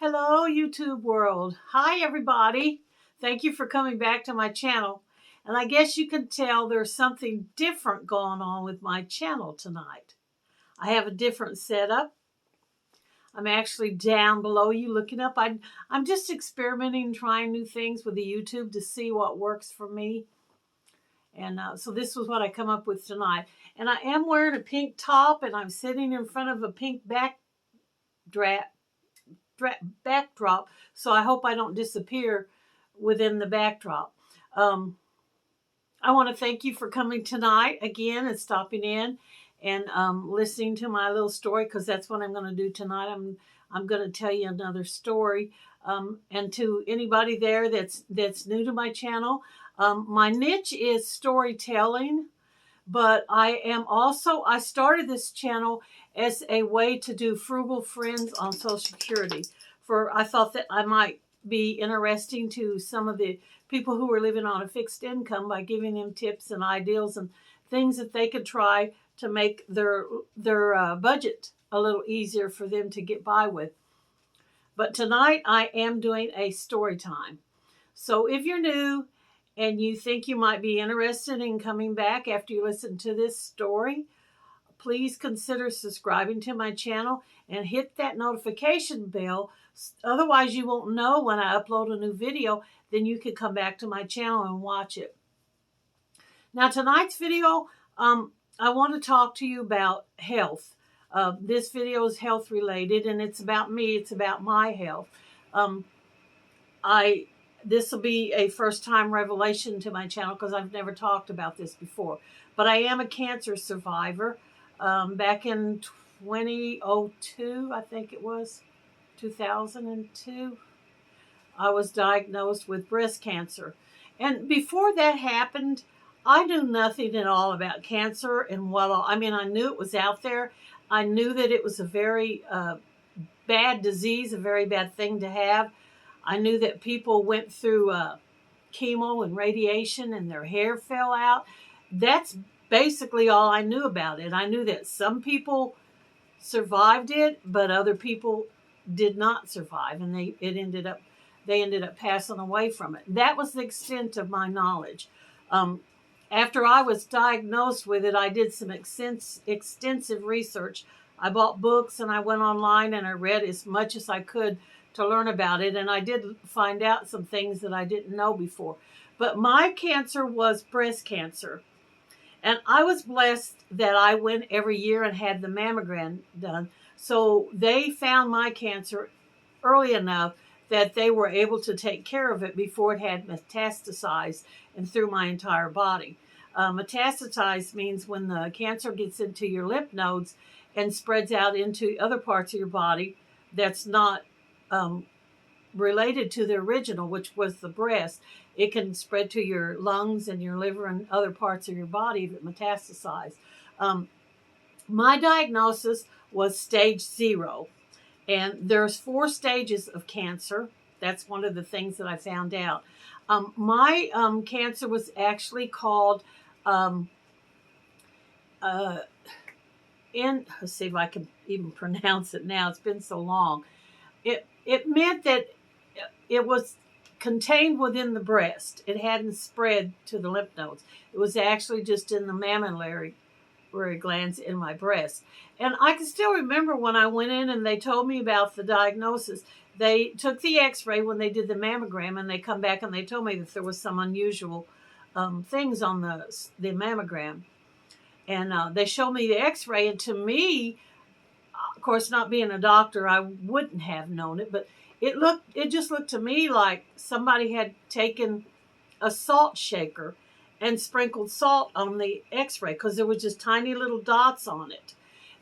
Hello, YouTube world. Hi, everybody. Thank you for coming back to my channel. And I guess you can tell there's something different going on with my channel tonight. I have a different setup. I'm actually down below you looking up. I'm just experimenting, trying new things with the YouTube to see what works for me. And so this was what I come up with tonight. And I am wearing a pink top, and I'm sitting in front of a pink backdrop, so I hope I don't disappear within the backdrop. I want to thank you for coming tonight again and stopping in and listening to my little story, because that's what I'm going to do tonight. I'm going to tell you another story. And to anybody there that's new to my channel, my niche is storytelling. But I started this channel as a way to do frugal friends on Social Security. I thought that I might be interesting to some of the people who are living on a fixed income by giving them tips and ideals and things that they could try to make their budget a little easier for them to get by with. But tonight I am doing a story time. So if you're new and you think you might be interested in coming back after you listen to this story, please consider subscribing to my channel and hit that notification bell. Otherwise, you won't know when I upload a new video. Then you can come back to my channel and watch it. Now, tonight's video, I want to talk to you about health. This video is health related, and it's about me. It's about my health. This will be a first-time revelation to my channel because I've never talked about this before. But I am a cancer survivor. Back in 2002, I think it was, 2002, I was diagnosed with breast cancer. And before that happened, I knew nothing at all about cancer and I knew it was out there. I knew that it was a very bad disease, a very bad thing to have. I knew that people went through chemo and radiation and their hair fell out. That's basically all I knew about it. I knew that some people survived it, but other people did not survive, and they ended up passing away from it. That was the extent of my knowledge. After I was diagnosed with it, I did some extensive research. I bought books and I went online and I read as much as I could to learn about it, and I did find out some things that I didn't know before. But my cancer was breast cancer, and I was blessed that I went every year and had the mammogram done. So they found my cancer early enough that they were able to take care of it before it had metastasized and through my entire body. Metastasized means when the cancer gets into your lymph nodes and spreads out into other parts of your body that's not related to the original, which was the breast. It can spread to your lungs and your liver and other parts of your body if it metastasized. My diagnosis was stage 0. And there's 4 stages of cancer. That's one of the things that I found out. My cancer was actually called, let's see if I can even pronounce it now. It's been so long. It meant that it was contained within the breast. It hadn't spread to the lymph nodes. It was actually just in the mammillary glands in my breast. And I can still remember when I went in and they told me about the diagnosis. They took the x-ray when they did the mammogram, and they come back and they told me that there was some unusual things on the mammogram. And they showed me the x-ray, and to me, of course, not being a doctor, I wouldn't have known it, but it just looked to me like somebody had taken a salt shaker and sprinkled salt on the x-ray, because there was just tiny little dots on it.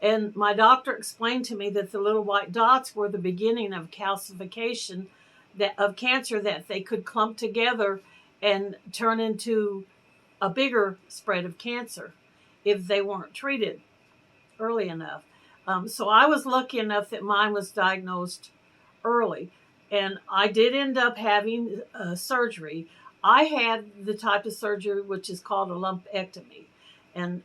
And my doctor explained to me that the little white dots were the beginning of calcification of cancer, that they could clump together and turn into a bigger spread of cancer if they weren't treated early enough. So I was lucky enough that mine was diagnosed early, and I did end up having surgery. I had the type of surgery which is called a lumpectomy, and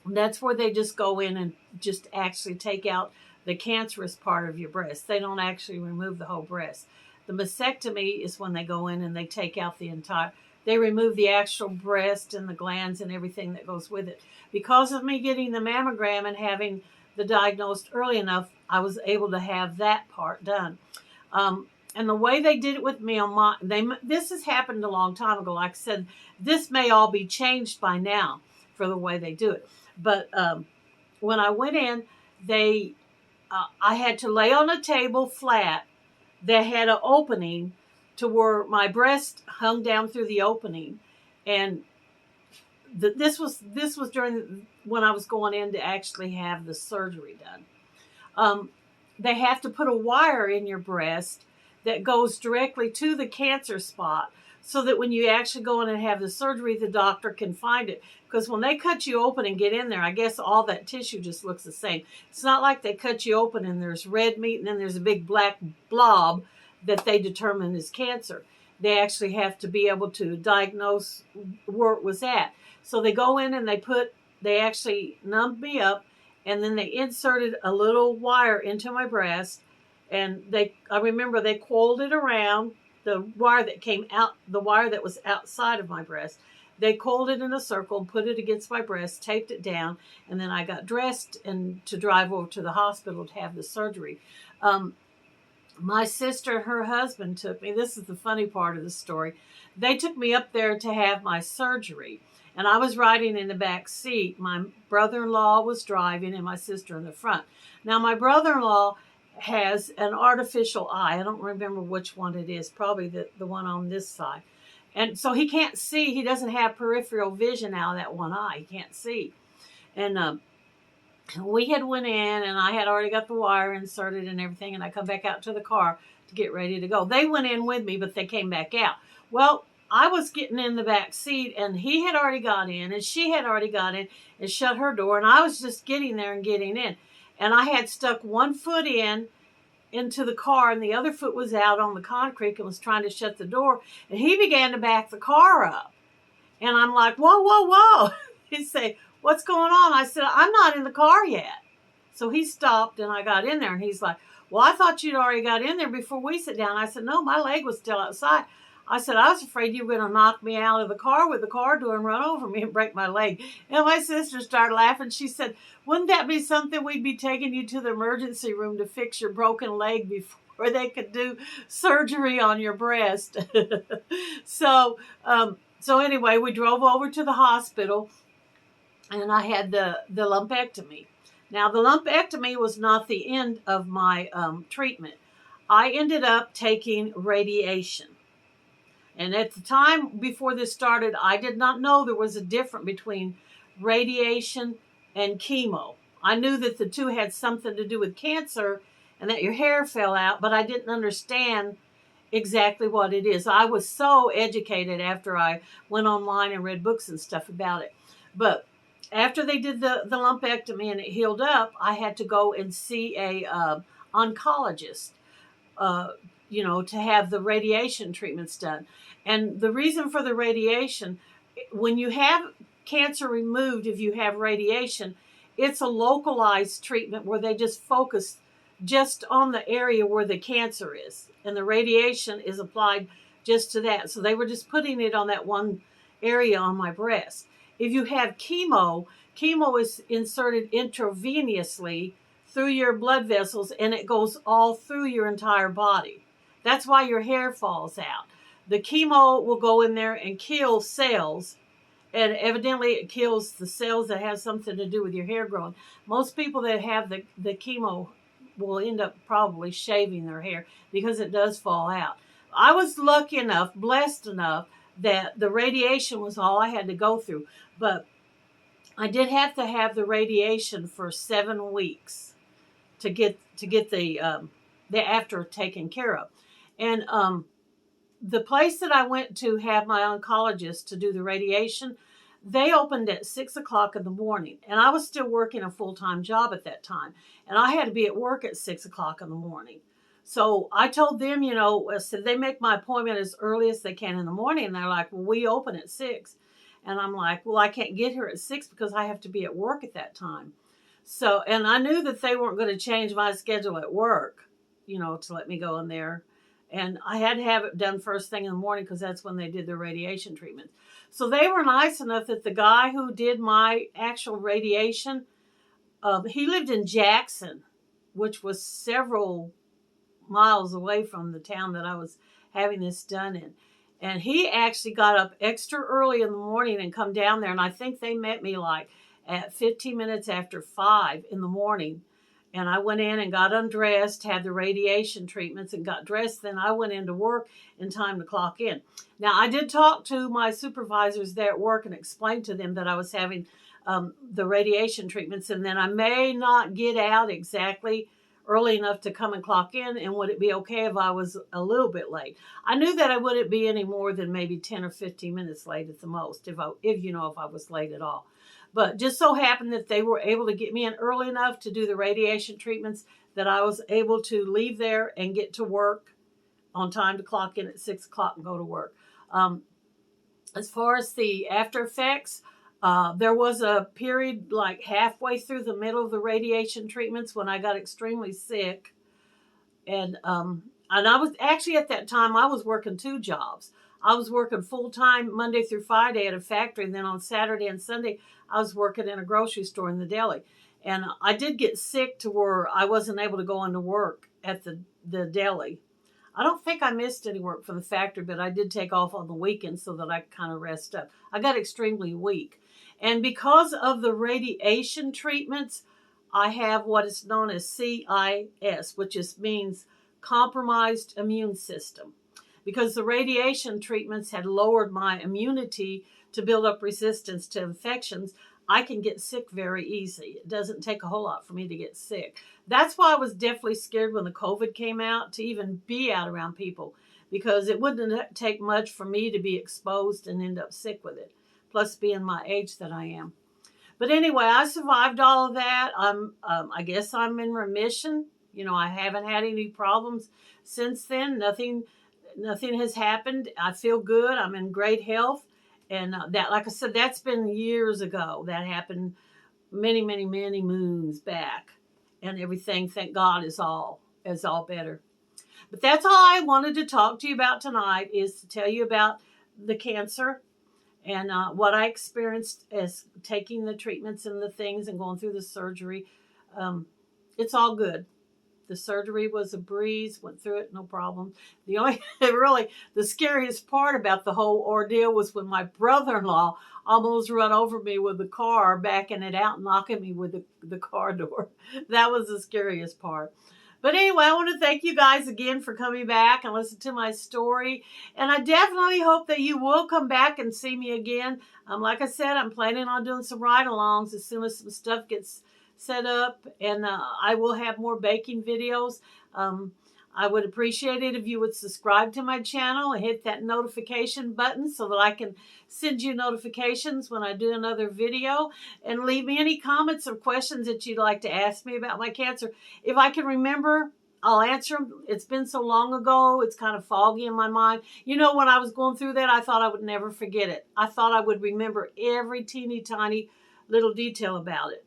that's where they just go in and just actually take out the cancerous part of your breast. They don't actually remove the whole breast. The mastectomy is when they go in and they take out they remove the actual breast and the glands and everything that goes with it. Because of me getting the mammogram and having the diagnosed early enough, I was able to have that part done. And the way they did it with me this has happened a long time ago. Like I said, this may all be changed by now for the way they do it. But when I went in, I had to lay on a table flat that had an opening to where my breast hung down through the opening, and this was during when I was going in to actually have the surgery done. They have to put a wire in your breast that goes directly to the cancer spot, so that when you actually go in and have the surgery, the doctor can find it. Because when they cut you open and get in there, I guess all that tissue just looks the same. It's not like they cut you open and there's red meat and then there's a big black blob that they determine is cancer. They actually have to be able to diagnose where it was at. So they go in and they actually numbed me up, and then they inserted a little wire into my breast, and I remember they coiled it around the wire that was outside of my breast. They coiled it in a circle, put it against my breast, taped it down, and then I got dressed and to drive over to the hospital to have the surgery. My sister and her husband took me. This is the funny part of the story. They took me up there to have my surgery, and I was riding in the back seat. My brother-in-law was driving and my sister in the front. Now, my brother-in-law has an artificial eye. I don't remember which one it is, probably the one on this side. And so he can't see. He doesn't have peripheral vision out of that one eye. He can't see. And we had went in, and I had already got the wire inserted and everything, and I come back out to the car to get ready to go. They went in with me, but they came back out. Well, I was getting in the back seat, and he had already got in, and she had already got in and shut her door, and I was just getting there and getting in. And I had stuck one foot into the car, and the other foot was out on the concrete and was trying to shut the door. And he began to back the car up. And I'm like, whoa, whoa, whoa. He'd say, what's going on? I said, I'm not in the car yet. So he stopped, and I got in there, and he's like, well, I thought you'd already got in there before we sit down. I said, no, my leg was still outside. I said, I was afraid you were going to knock me out of the car with the car door and run over me and break my leg. And my sister started laughing. She said, wouldn't that be something? We'd be taking you to the emergency room to fix your broken leg before they could do surgery on your breast. So anyway, we drove over to the hospital, and I had the lumpectomy. Now, the lumpectomy was not the end of my treatment. I ended up taking radiation. And at the time before this started, I did not know there was a difference between radiation and chemo. I knew that the two had something to do with cancer and that your hair fell out, but I didn't understand exactly what it is. I was so educated after I went online and read books and stuff about it. But after they did the lumpectomy and it healed up, I had to go and see a oncologist, to have the radiation treatments done. And the reason for the radiation, when you have cancer removed, if you have radiation, it's a localized treatment where they just focus just on the area where the cancer is. And the radiation is applied just to that. So they were just putting it on that one area on my breast. If you have chemo is inserted intravenously through your blood vessels, and it goes all through your entire body. That's why your hair falls out. The chemo will go in there and kill cells, and evidently it kills the cells that have something to do with your hair growing. Most people that have the chemo will end up probably shaving their hair because it does fall out. I was lucky enough, blessed enough, that the radiation was all I had to go through. But I did have to have the radiation for 7 weeks to get the after taken care of. And the place that I went to have my oncologist to do the radiation, they opened at 6 o'clock in the morning. And I was still working a full-time job at that time. And I had to be at work at 6 o'clock in the morning. So I told them, I said, they make my appointment as early as they can in the morning. And they're like, well, we open at 6. And I'm like, well, I can't get here at 6 because I have to be at work at that time. So, and I knew that they weren't going to change my schedule at work, to let me go in there. And I had to have it done first thing in the morning because that's when they did their radiation treatment. So they were nice enough that the guy who did my actual radiation, he lived in Jackson, which was several miles away from the town that I was having this done in. And he actually got up extra early in the morning and come down there. And I think they met me like at 15 minutes after 5 in the morning. And I went in and got undressed, had the radiation treatments and got dressed. Then I went into work in time to clock in. Now, I did talk to my supervisors there at work and explain to them that I was having the radiation treatments. And then I may not get out exactly early enough to come and clock in, and would it be okay if I was a little bit late? I knew that I wouldn't be any more than maybe 10 or 15 minutes late at the most, if I was late at all. But just so happened that they were able to get me in early enough to do the radiation treatments that I was able to leave there and get to work on time to clock in at 6 o'clock and go to work. As far as the after effects, there was a period like halfway through the middle of the radiation treatments when I got extremely sick. And I was actually at that time, I was working 2 jobs. I was working full time Monday through Friday at a factory. And then on Saturday and Sunday, I was working in a grocery store in the deli. And I did get sick to where I wasn't able to go into work at the deli. I don't think I missed any work from the factory, but I did take off on the weekend so that I could kind of rest up. I got extremely weak. And because of the radiation treatments, I have what is known as CIS, which means compromised immune system. Because the radiation treatments had lowered my immunity to build up resistance to infections, I can get sick very easy. It doesn't take a whole lot for me to get sick. That's why I was definitely scared when the COVID came out to even be out around people, because it wouldn't take much for me to be exposed and end up sick with it, plus being my age that I am. But anyway, I survived all of that. I guess I'm in remission. I haven't had any problems since then. Nothing has happened. I feel good. I'm in great health. And that, like I said, that's been years ago. That happened many, many, many moons back. And everything, thank God, is all better. But that's all I wanted to talk to you about tonight, is to tell you about the cancer and what I experienced as taking the treatments and the things and going through the surgery. It's all good. The surgery was a breeze, went through it, no problem. The scariest part about the whole ordeal was when my brother-in-law almost run over me with the car, backing it out and knocking me with the car door. That was the scariest part. But anyway, I want to thank you guys again for coming back and listen to my story. And I definitely hope that you will come back and see me again. Like I said, I'm planning on doing some ride-alongs as soon as some stuff gets set up, and I will have more baking videos. I would appreciate it if you would subscribe to my channel and hit that notification button so that I can send you notifications when I do another video, and leave me any comments or questions that you'd like to ask me about my cancer. If I can remember, I'll answer them. It's been so long ago, it's kind of foggy in my mind. When I was going through that, I thought I would never forget it. I thought I would remember every teeny tiny little detail about it.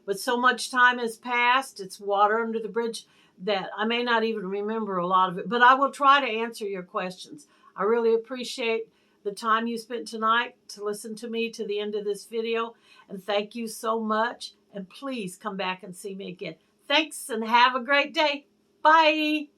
But so much time has passed, it's water under the bridge, that I may not even remember a lot of it. But I will try to answer your questions. I really appreciate the time you spent tonight to listen to me to the end of this video. And thank you so much. And please come back and see me again. Thanks, and have a great day. Bye.